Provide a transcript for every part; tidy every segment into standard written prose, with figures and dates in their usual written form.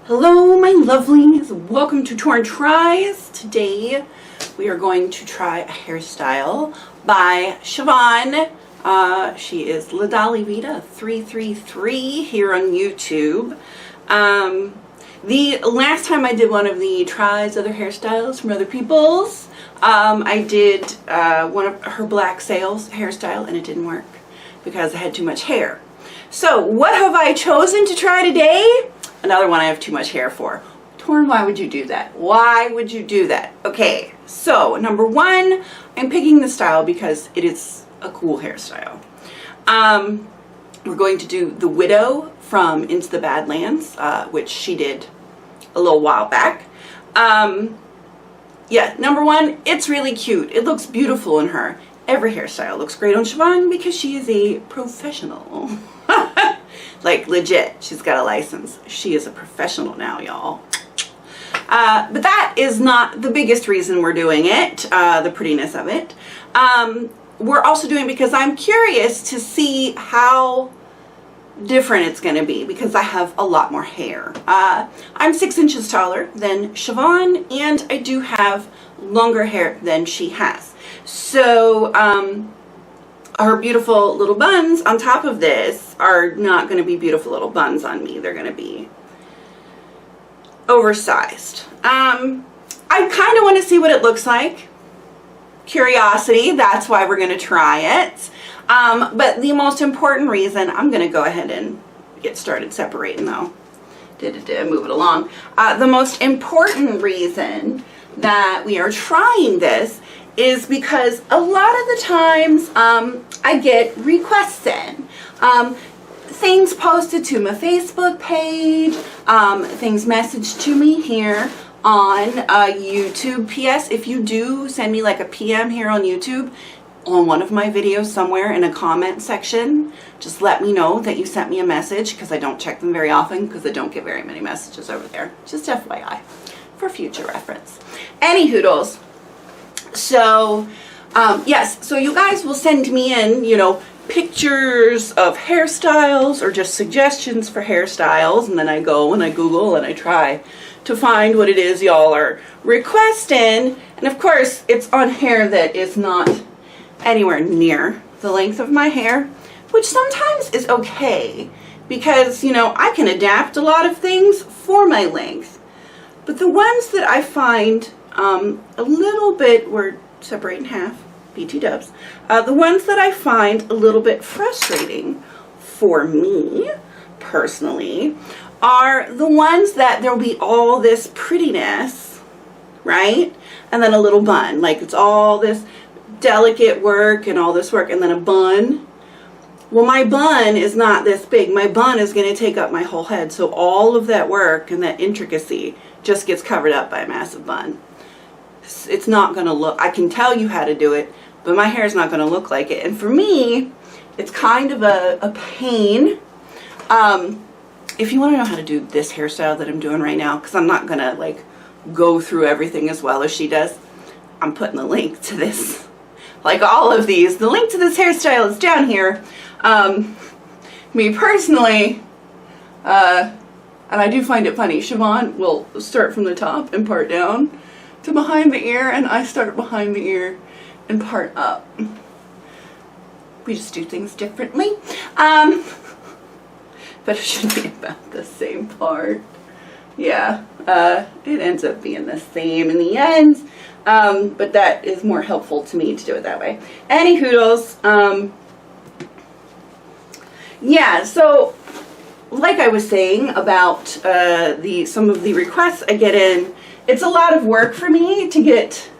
Hello my lovelies, welcome to Torrin Tries. Today we are going to try a hairstyle by Siobhan. She is Ladollyvita333 here on YouTube. The last time I did one of the tries other hairstyles from other people's, I did one of her black sails hairstyle and it didn't work because I had too much hair. So what have I chosen to try today? Another one I have too much hair for. Torrin, why would you do that? Why would you do that? Okay, so number one, I'm picking the style because it is a cool hairstyle. We're going to do the Widow from Into the Badlands, which she did a little while back. Yeah, number one, it's really cute. It looks beautiful in her. Every hairstyle looks great on Siobhan because she is a professional. Like legit, she's got a license. She is a professional now, y'all. But that is not the biggest reason we're doing it, the prettiness of it. We're also doing it because I'm curious to see how different it's going to be because I have a lot more hair. I'm 6 inches taller than Siobhan and I do have longer hair than she has. So, her beautiful little buns on top of this are not going to be beautiful little buns on me. They're going to be oversized. I kind of want to see what it looks like. Curiosity, that's why we're going to try it. But the most important reason, I'm going to go ahead and get started separating though. Move it along. The most important reason that we are trying this is because a lot of the times I get requests in. Things posted to my Facebook page, things messaged to me here on YouTube. P.S. If you do send me like a PM here on YouTube on one of my videos somewhere in a comment section, just let me know that you sent me a message because I don't check them very often because I don't get very many messages over there. Just FYI for future reference. Any hoodles. So, yes, so you guys will send me in, you know, pictures of hairstyles or just suggestions for hairstyles, and then I go and I Google and I try to find what it is y'all are requesting. And of course, it's on hair that is not anywhere near the length of my hair, which sometimes is okay because, you know, I can adapt a lot of things for my length. But the ones that I find a little bit, we're separating half, BT dubs. The ones that I find a little bit frustrating for me, personally, are the ones that there'll be all this prettiness, right? And then a little bun, like it's all this delicate work and all this work, and then a bun. Well, my bun is not this big. My bun is going to take up my whole head, so all of that work and that intricacy just gets covered up by a massive bun. It's not going to look, I can tell you how to do it, but my hair is not going to look like it. And for me, it's kind of a pain. If you want to know how to do this hairstyle that I'm doing right now, because I'm not going to like go through everything as well as she does, I'm putting the link to this, like all of these. The link to this hairstyle is down here. Me personally, and I do find it funny, Siobhan will start from the top and part down to behind the ear, and I start behind the ear and part up. We just do things differently. But it should be about the same part. Yeah, it ends up being the same in the end, but that is more helpful to me to do it that way. Any hoodles. Yeah, so like I was saying about some of the requests I get in, it's a lot of work for me to get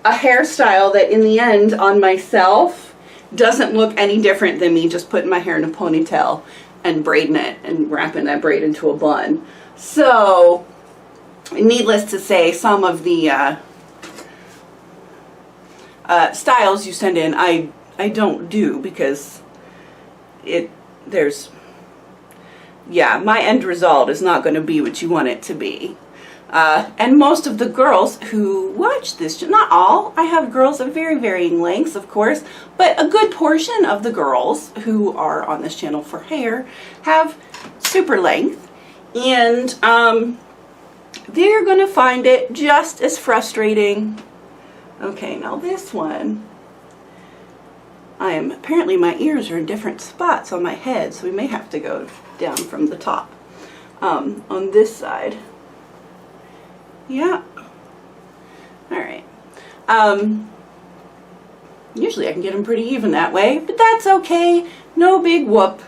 a hairstyle that in the end on myself doesn't look any different than me just putting my hair in a ponytail and braiding it and wrapping that braid into a bun. So needless to say, some of the styles you send in I don't do because my end result is not going to be what you want it to be. And most of the girls who watch this, not all, I have girls of very varying lengths, of course, but a good portion of the girls who are on this channel for hair have super length. And they're going to find it just as frustrating. Okay, now this one, apparently my ears are in different spots on my head, so we may have to go down from the top on this side. Yeah. All right. Usually I can get them pretty even that way, but that's okay. No big whoop.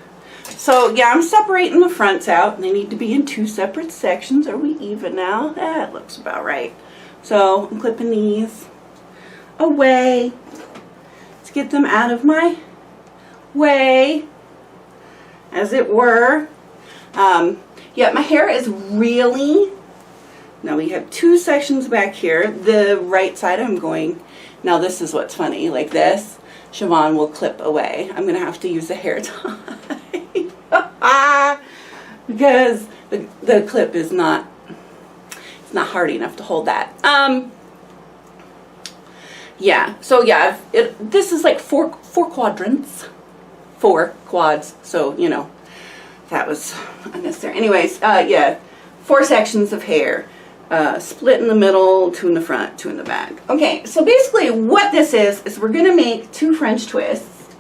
So yeah, I'm separating the fronts out, and they need to be in 2 separate sections. Are we even now? That looks about right. So I'm clipping these away. Let's get them out of my way, as it were. Yeah, my hair is really, now we have 2 sections back here. The right side I'm going, now this is what's funny, like this, Siobhan will clip away. I'm going to have to use a hair tie because the clip is not, it's not hard enough to hold that. Yeah, so yeah, this is like four quadrants, 4 quads, so you know, that was unnecessary. Anyways, yeah, 4 sections of hair, split in the middle, 2 in the front, 2 in the back. Okay, so basically what this is we're gonna make 2 French twists,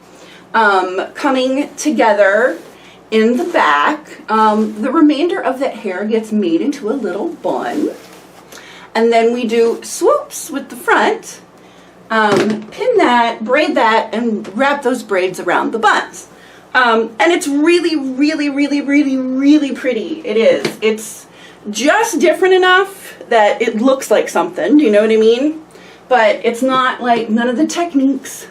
coming together in the back. The remainder of that hair gets made into a little bun, and then we do swoops with the front, pin that, braid that, and wrap those braids around the buns. And it's really, really, really, really, really pretty. It is. It's just different enough that it looks like something. Do you know what I mean? But it's not like, none of the techniques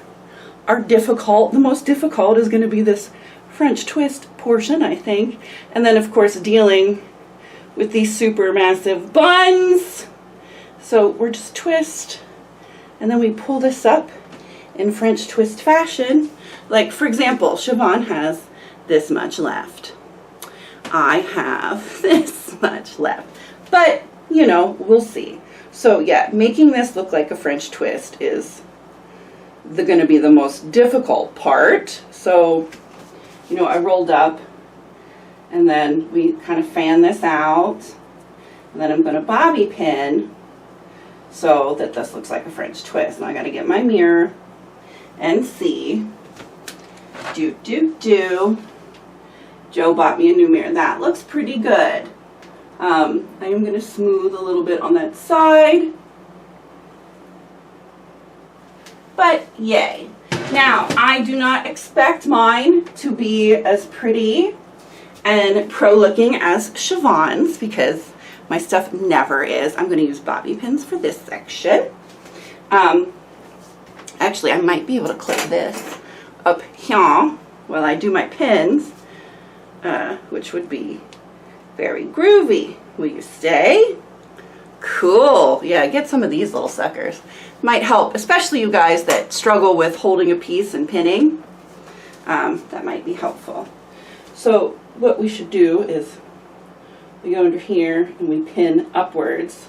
are difficult. The most difficult is going to be this French twist portion, I think. And then, of course, dealing with these super massive buns. So we're just twist, and then we pull this up in French twist fashion. Like, for example, Siobhan has this much left. I have this much left. But, you know, we'll see. So, yeah, making this look like a French twist is going to be the most difficult part. So, you know, I rolled up, and then we kind of fan this out. And then I'm going to bobby pin so that this looks like a French twist. Now I got to get my mirror and see. Joe bought me a new mirror. That looks pretty good. I am going to smooth a little bit on that side. But yay. Now, I do not expect mine to be as pretty and pro-looking as Siobhan's, because my stuff never is. I'm going to use bobby pins for this section. Actually, I might be able to clip this up here while I do my pins, which would be very groovy. Will you stay? Cool. Yeah, get some of these little suckers. Might help, especially you guys that struggle with holding a piece and pinning. That might be helpful. So what we should do is we go under here and we pin upwards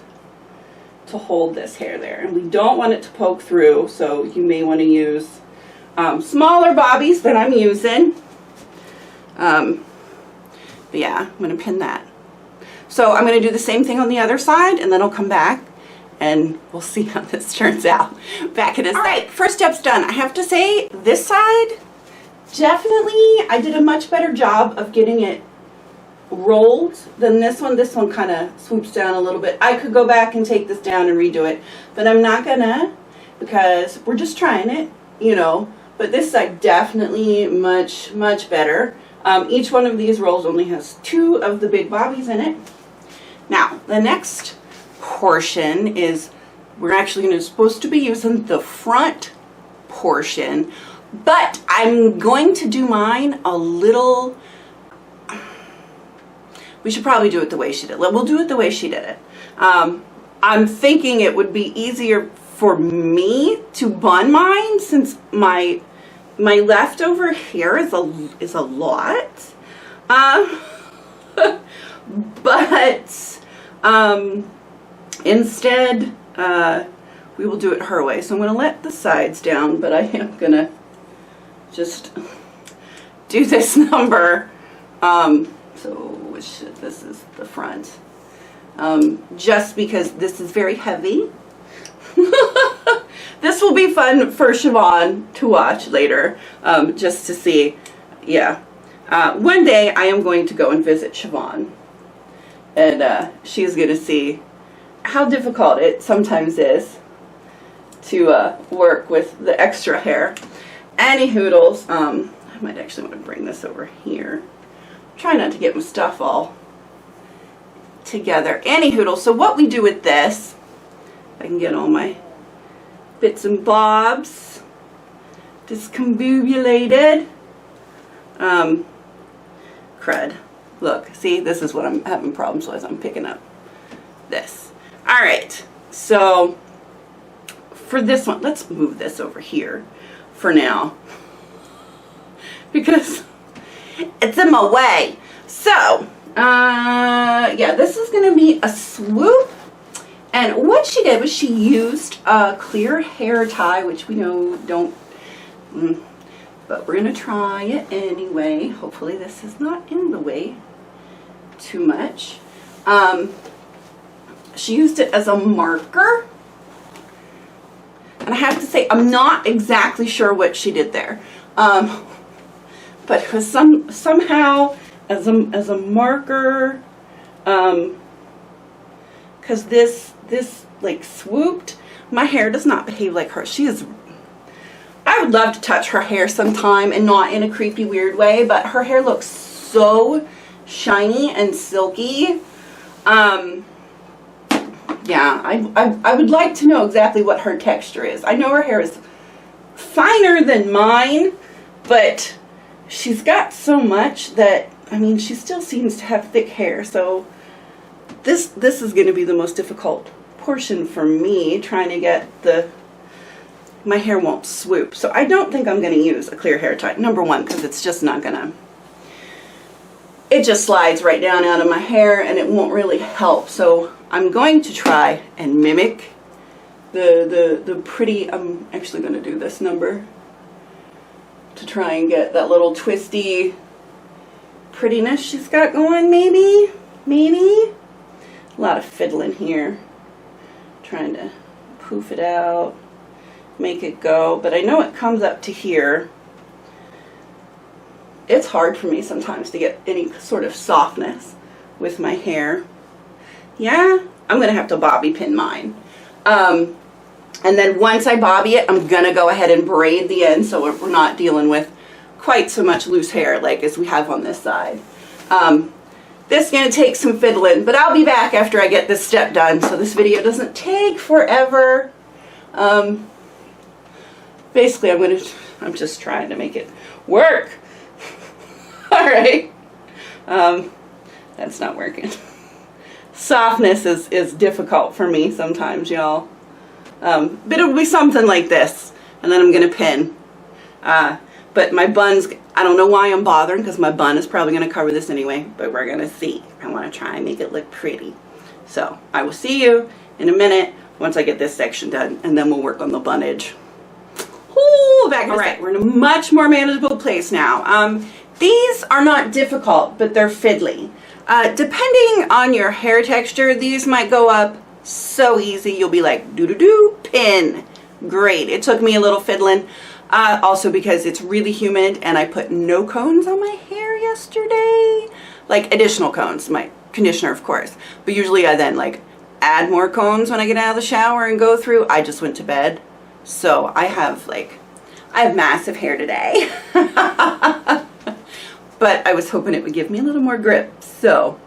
to hold this hair there. And we don't want it to poke through, so you may want to use smaller bobbies than I'm using. But yeah, I'm going to pin that. So I'm going to do the same thing on the other side, and then I'll come back and we'll see how this turns out. Back in a sec. All right, first step's done. I have to say, this side, definitely I did a much better job of getting it rolled than this one. This one kind of swoops down a little bit. I could go back and take this down and redo it, but I'm not gonna, because we're just trying it, you know. But this side definitely much, much better. Each one of these rolls only has 2 of the big bobbies in it. Now, the next portion is, we're actually supposed to be using the front portion, but I'm going to do mine a little, we should probably do it the way she did it. We'll do it the way she did it. I'm thinking it would be easier for me to bun mine, since my leftover hair is a lot. But instead, we will do it her way. So I'm going to let the sides down, but I am going to just do this number So this is the front. Just because this is very heavy. This will be fun for Siobhan to watch later, just to see. Yeah. One day I am going to go and visit Siobhan, and she's going to see how difficult it sometimes is to work with the extra hair. Any hoodles, I might actually want to bring this over here. Try not to get my stuff all together. Any hoodles. So what we do with this, I can get all my bits and bobs discombobulated. Crud. Look, see, this is what I'm having problems with. I'm picking up this. All right, so for this one, let's move this over here for now because it's in my way. So, yeah, this is going to be a swoop. And what she did was she used a clear hair tie, which we know don't, but we're going to try it anyway. Hopefully this is not in the way too much. She used it as a marker. And I have to say, I'm not exactly sure what she did there. But it was somehow as a marker, because this like swooped. My hair does not behave like her. She is, I would love to touch her hair sometime and not in a creepy weird way, but her hair looks so shiny and silky. Yeah, I would like to know exactly what her texture is. I know her hair is finer than mine, but she's got so much that, I mean, she still seems to have thick hair. So this is going to be the most difficult portion for me, trying to get my hair won't swoop. So I don't think I'm going to use a clear hair tie. Number one, because it's just not going to, it just slides right down out of my hair and it won't really help. So I'm going to try and mimic the pretty, I'm actually going to do this number to try and get that little twisty prettiness she's got going, maybe. A lot of fiddling here. Trying to poof it out, make it go, but I know it comes up to here. It's hard for me sometimes to get any sort of softness with my hair. Yeah, I'm gonna have to bobby pin mine. And then once I bobby it, I'm gonna go ahead and braid the end so we're not dealing with quite so much loose hair like as we have on this side. This is going to take some fiddling, but I'll be back after I get this step done so this video doesn't take forever. Basically, I'm just trying to make it work. All right. That's not working. Softness is difficult for me sometimes, y'all. But it'll be something like this, and then I'm going to pin. But my bun's, I don't know why I'm bothering, because my bun is probably going to cover this anyway, but we're going to see. I want to try and make it look pretty. So I will see you in a minute once I get this section done, and then we'll work on the bunnage. Ooh, back. All right, we're in a much more manageable place now. These are not difficult, but they're fiddly. Depending on your hair texture, these might go up so easy. You'll be like, doo-doo-doo, pin. Great. It took me a little fiddling. Also because it's really humid and I put no cones on my hair yesterday. Like additional cones, my conditioner of course. But usually I then like add more cones when I get out of the shower and go through. I just went to bed. So I have massive hair today. But I was hoping it would give me a little more grip. So,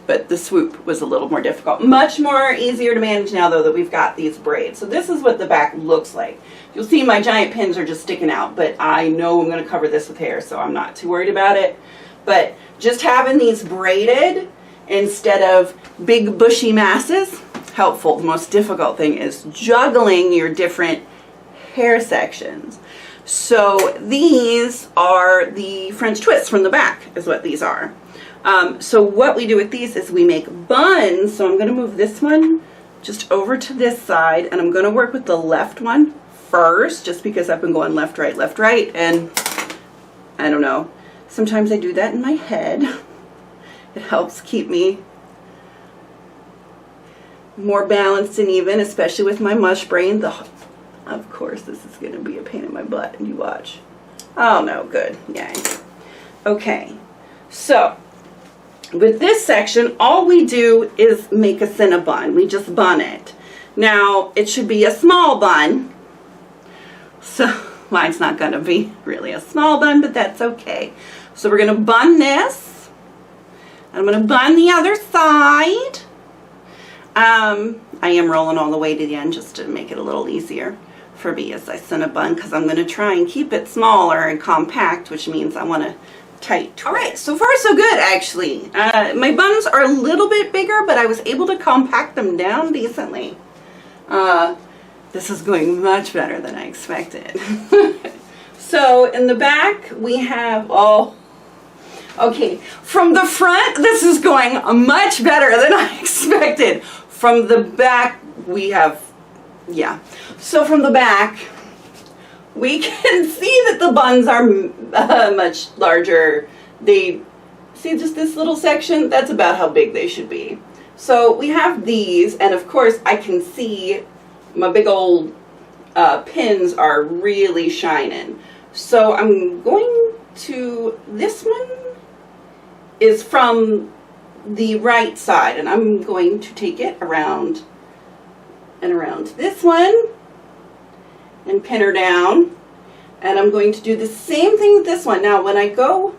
but the swoop was a little more difficult. Much more easier to manage now though that we've got these braids. So this is what the back looks like. You'll see my giant pins are just sticking out, but I know I'm going to cover this with hair, so I'm not too worried about it. But just having these braided instead of big bushy masses, helpful. The most difficult thing is juggling your different hair sections. So these are the French twists from the back is what these are. So what we do with these is we make buns. So I'm going to move this one just over to this side, and I'm going to work with the left one first, just because I've been going left, right, and I don't know. Sometimes I do that in my head, It helps keep me more balanced and even, especially with my mush brain. Of course, this is going to be a pain in my butt, and you watch. Oh no, good. Yay. Okay, so with this section, all we do is make a Cinnabon. We just bun it. Now, it should be a small bun. So, mine's not going to be really a small bun, but that's okay. So we're going to bun this. I'm going to bun the other side. I am rolling all the way to the end just to make it a little easier for me as I Cinnabon, because I'm going to try and keep it smaller and compact, which means I want to tight. All right, so far so good actually. My buns are a little bit bigger, but I was able to compact them down decently. This is going much better than I expected. So in the back we have, oh, okay, from the front this is going much better than I expected. From the back we have, yeah. So from the back we can see that the buns are much larger. They, see just this little section? That's about how big they should be. So we have these, and of course I can see my big old pins are really shining. So I'm going to, this one is from the right side, and I'm going to take it around and around this one and pin her down, and I'm going to do the same thing with this one. Now when I go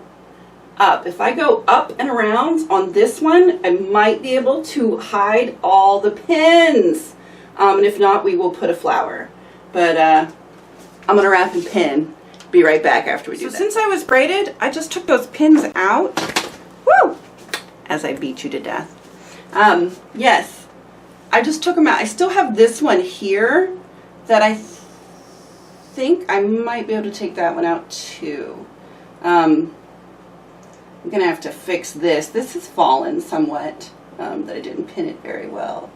up, if I go up and around on this one, I might be able to hide all the pins, and if not, we will put a flower. But I'm gonna wrap and pin. Be right back after we do that. Since I was braided, I just took those pins out. Woo! As I beat you to death. Yes, I just took them out. I still have this one here that I think I might be able to take that one out too. I'm gonna have to fix this. This has fallen somewhat, that I didn't pin it very well.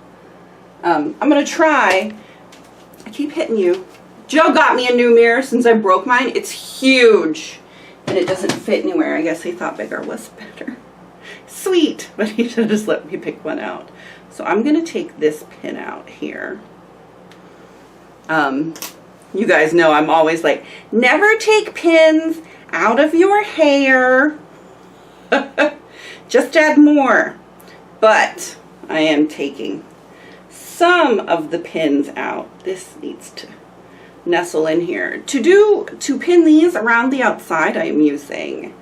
I'm gonna try. I keep hitting you. Joe got me a new mirror since I broke mine. It's huge and it doesn't fit anywhere. I guess he thought bigger was better. Sweet, but he should have just let me pick one out. So I'm gonna take this pin out here. You guys know I'm always like, never take pins out of your hair. Just add more. But I am taking some of the pins out. This needs to nestle in here. To pin these around the outside, I am using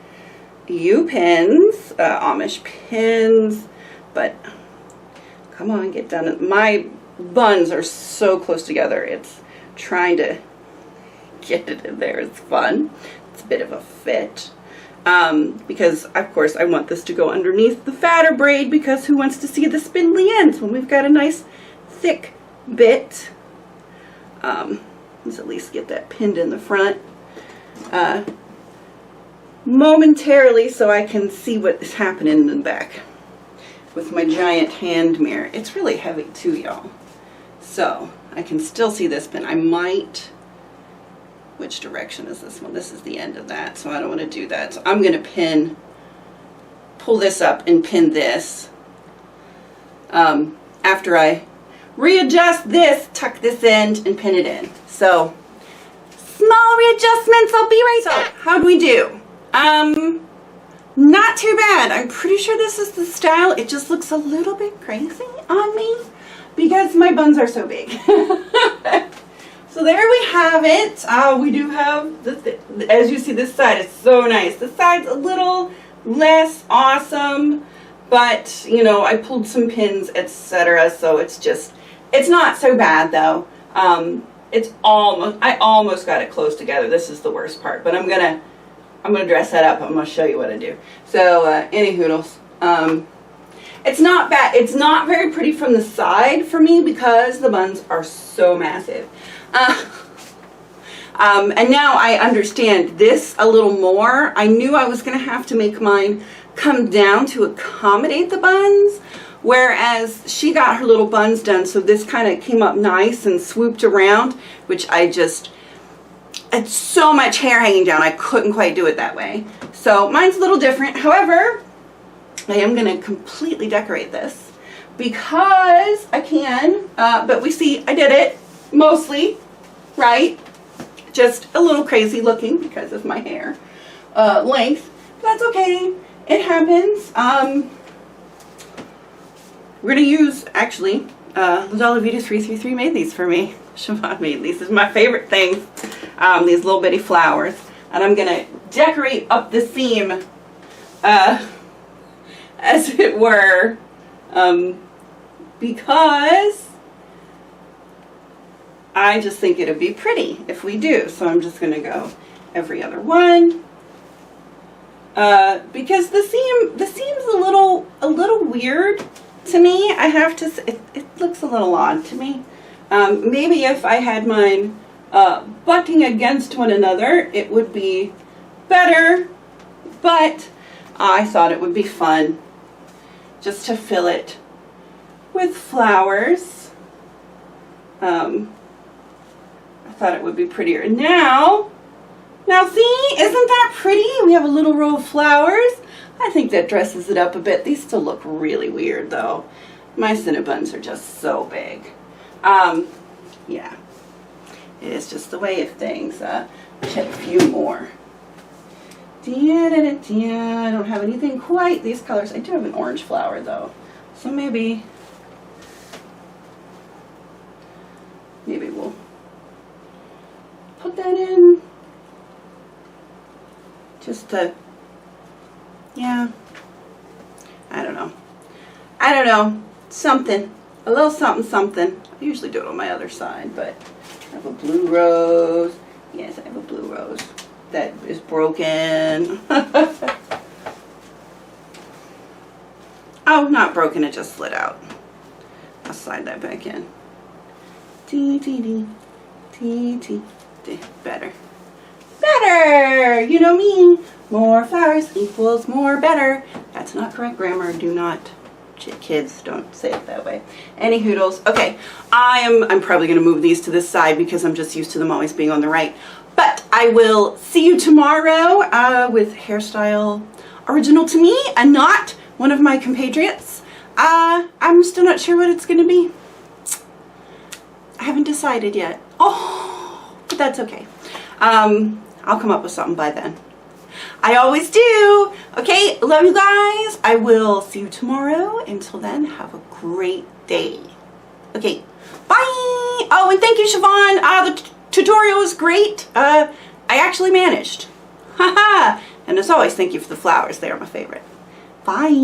U-pins, Amish pins, but come on, get done. My buns are so close together. It's trying to get it in there. It's fun. It's a bit of a fit. Because of course I want this to go underneath the fatter braid, because who wants to see the spindly ends when we've got a nice thick bit. Let's at least get that pinned in the front momentarily so I can see what is happening in the back with my giant hand mirror. It's really heavy too, y'all. So I can still see this pin. I might, which direction is this one? This is the end of that, so I don't want to do that. So I'm going to pull this up and pin this. After I readjust this, tuck this end and pin it in. So small readjustments, I'll be right back. So how'd we do? Not too bad. I'm pretty sure this is the style. It just looks a little bit crazy on me because my buns are so big. So there we have it. We do have, as you see, this side is so nice. This side's a little less awesome, but you know, I pulled some pins, etc. So it's not so bad though. I almost got it close together. This is the worst part, but I'm gonna dress that up. I'm gonna show you what I do. So any hoodles. It's not bad. It's not very pretty from the side for me because the buns are so massive. And now I understand this a little more. I knew I was going to have to make mine come down to accommodate the buns, whereas she got her little buns done, so this kind of came up nice and swooped around, which it's so much hair hanging down, I couldn't quite do it that way. So mine's a little different. However, I am going to completely decorate this because I can, but we see I did it mostly, right? Just a little crazy looking because of my hair length. That's okay. It happens. We're going to use, actually, Ladollyvita333 made these for me. Siobhan made these. This is my favorite things. These little bitty flowers. And I'm going to decorate up the seam, as it were, because I just think it'd be pretty if we do. So I'm just going to go every other one. Because the seam's a little weird to me. I have to say, it looks a little odd to me. Maybe if I had mine butting against one another, it would be better, but I thought it would be fun just to fill it with flowers. I thought it would be prettier. Now see, isn't that pretty? We have a little row of flowers. I think that dresses it up a bit. These still look really weird though. My Cinnabons are just so big. Yeah, it is just the way of things. Check a few more. I don't have anything quite these colors. I do have an orange flower though, so maybe we'll put that in just to, yeah, I don't know, something, a little something. I usually do it on my other side, but I have a blue rose. Yes, I have a blue rose that is broken. Oh, not broken, it just slid out. I'll slide that back in. Better, you know me. More flowers equals more better. That's not correct grammar. Do not, kids, don't say it that way. Any hoodles. Okay, I'm probably going to move these to this side because I'm just used to them always being on the right. But I will see you tomorrow with hairstyle original to me and not one of my compatriots. I'm still not sure what it's going to be. I haven't decided yet. Oh, but that's okay. I'll come up with something by then. I always do. Okay, love you guys. I will see you tomorrow. Until then, have a great day. Okay, bye. Oh, and thank you, Siobhan. The tutorial was great. I actually managed. Haha. And as always, thank you for the flowers. They are my favorite. Bye.